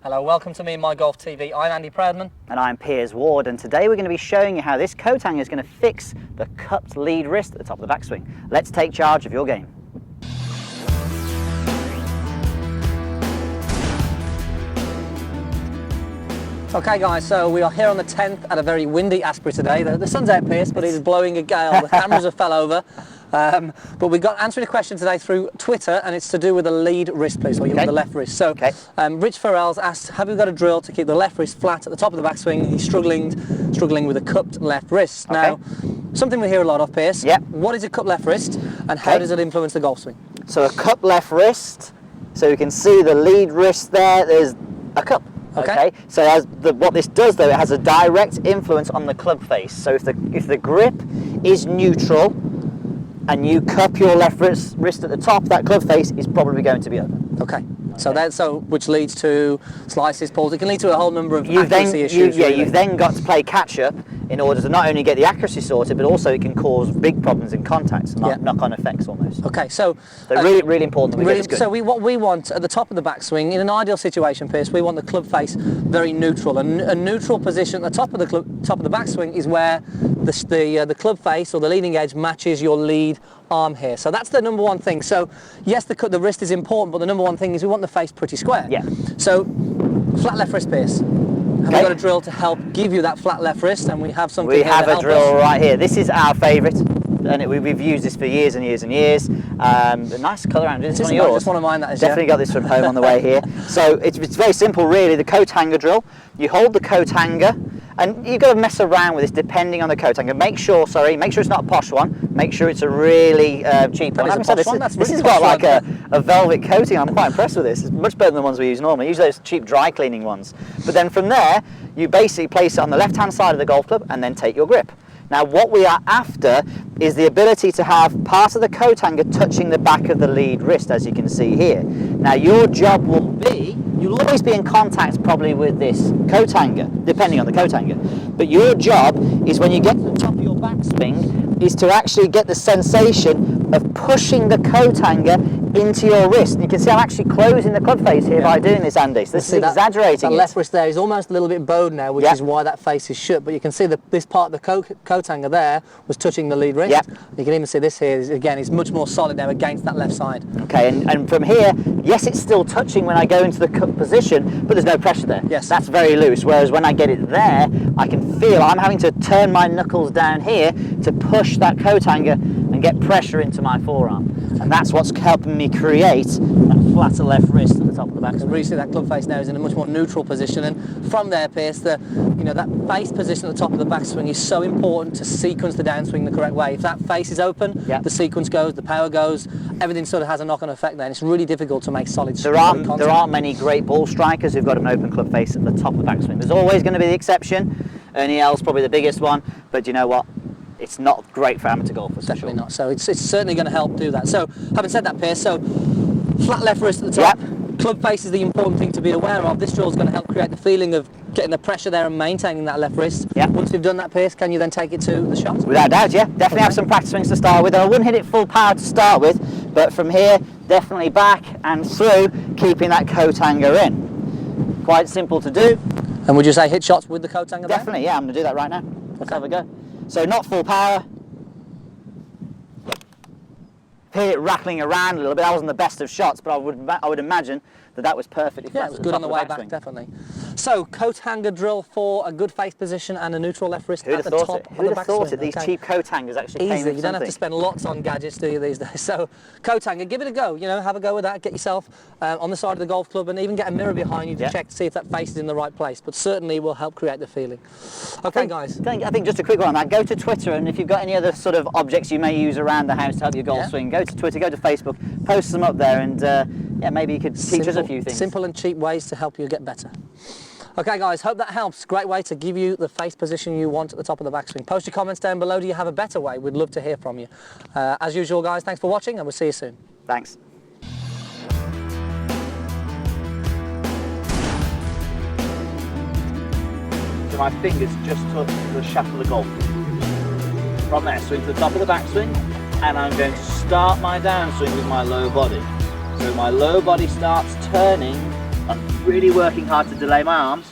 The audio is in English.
Hello, welcome to Meandmygolf TV. I'm Andy Proudman. And I'm Piers Ward, and today we're going to be showing you how this coat hanger is going to fix the cupped lead wrist at the top of the backswing. Let's take charge of your game. Okay guys, so we are here on the 10th at a very windy Asprey today. The sun's out, Piers, but it is blowing a gale. The cameras have fell over. But we got answering a question today through Twitter, and it's to do with the lead wrist, please, or the left wrist. So, Rich Farrell's asked, have you got a drill to keep the left wrist flat at the top of the backswing? He's struggling with a cupped left wrist. Now, something we hear a lot of, Piers. What is a cupped left wrist, and how does it influence the golf swing? So a cupped left wrist, so you can see the lead wrist there, there's a cup. Okay. So what this does though, it has a direct influence on the club face. So if the grip is neutral and you cup your left wrist at the top, that club face is probably going to be open. Okay. So which leads to slices, pulls. It can lead to a whole number of accuracy issues. You've then got to play catch up in order to not only get the accuracy sorted, but also it can cause big problems in contacts, knock-on effects almost. Okay, so really important that we get this good. So what we want at the top of the backswing, in an ideal situation, Piers, we want the club face very neutral. A neutral position at the top of the backswing is where the club face or the leading edge matches your lead arm here. So that's the number one thing. So yes, the wrist is important, but the number one thing is we want the face pretty square. Yeah. So flat left wrist, Piers. Have we got a drill to help give you that flat left wrist? And we have something. We have a drill right here. This is our favourite, and we've used this for years and years and years. A nice colour around. Is this one of yours? Just one of mine. That is. Definitely got this from home on the way here. So it's very simple, really. The coat hanger drill. You hold the coat hanger, and you've got to mess around with this depending on the coat hanger. Make sure it's not a posh one. Make sure it's a really cheap one. This has got like a velvet coating. I'm quite impressed with this. It's much better than the ones we use normally. Usually those cheap dry cleaning ones. But then from there, you basically place it on the left-hand side of the golf club and then take your grip. Now what we are after is the ability to have part of the coat hanger touching the back of the lead wrist, as you can see here. Now your job will be, you'll always be in contact probably with this coat hanger, depending on the coat hanger. But your job is when you get to the top of your backswing, is to actually get the sensation of pushing the coat hanger into your wrist. And you can see I'm actually closing the club face here by doing this, Andy. So this is exaggerating. That left wrist there is almost a little bit bowed now, which is why that face is shut. But you can see this part of the coat hanger there was touching the lead wrist. You can even see this here, again, is much more solid now against that left side. Okay, and from here, yes, it's still touching when I go into the cup position, but there's no pressure there. Yes. That's very loose, whereas when I get it there, I can feel I'm having to turn my knuckles down here to push that coat hanger and get pressure into my forearm. And that's what's helping me create that flatter left wrist at the top of the back. So really see that club face now is in a much more neutral position, and from there, Piers, that face position at the top of the backswing is so important to sequence the downswing the correct way. If that face is open, the sequence goes, the power goes, everything sort of has a knock-on effect there, and it's really difficult to make solid contact. There aren't many great ball strikers who've got an open club face at the top of the backswing. There's always going to be the exception. Ernie L's probably the biggest one, but you know what? It's not great for amateur golfers. Definitely not. So it's certainly going to help do that. So having said that, Piers, so flat left wrist at the top. Club face is the important thing to be aware of. This drill is going to help create the feeling of getting the pressure there and maintaining that left wrist. Once you've done that, Piers, can you then take it to the shot? Without doubt, definitely have some practice swings to start with. I wouldn't hit it full power to start with, but from here, definitely back and through, keeping that coat hanger in. Quite simple to do. And would you say hit shots with the coat hanger there? Definitely, I'm going to do that right now. Let's have a go. So not full power. Hit it rattling around a little bit. That wasn't the best of shots, but I would imagine that was perfectly flat. Yeah, it was good on the way back, definitely. So, coat hanger drill for a good face position and a neutral left wrist at the top of the backswing. Who'd have thought it? These cheap coat hangers actually came with you don't have to spend lots on gadgets, do you, these days? So, coat hanger, give it a go. Have a go with that. Get yourself on the side of the golf club, and even get a mirror behind you to check to see if that face is in the right place. But certainly will help create the feeling. Okay, guys. I think just a quick one on that. Go to Twitter, and if you've got any other sort of objects you may use around the house to help your golf swing, go to Twitter, go to Facebook, post them up there, and maybe you could teach us a few things. Simple and cheap ways to help you get better. Okay guys, hope that helps. Great way to give you the face position you want at the top of the backswing. Post your comments down below. Do you have a better way? We'd love to hear from you. As usual guys, thanks for watching, and we'll see you soon. Thanks. So my fingers just touch the shaft of the golf. From there, swing to the top of the backswing, and I'm going to start my downswing with my low body. So my low body starts turning really working hard to delay my arms.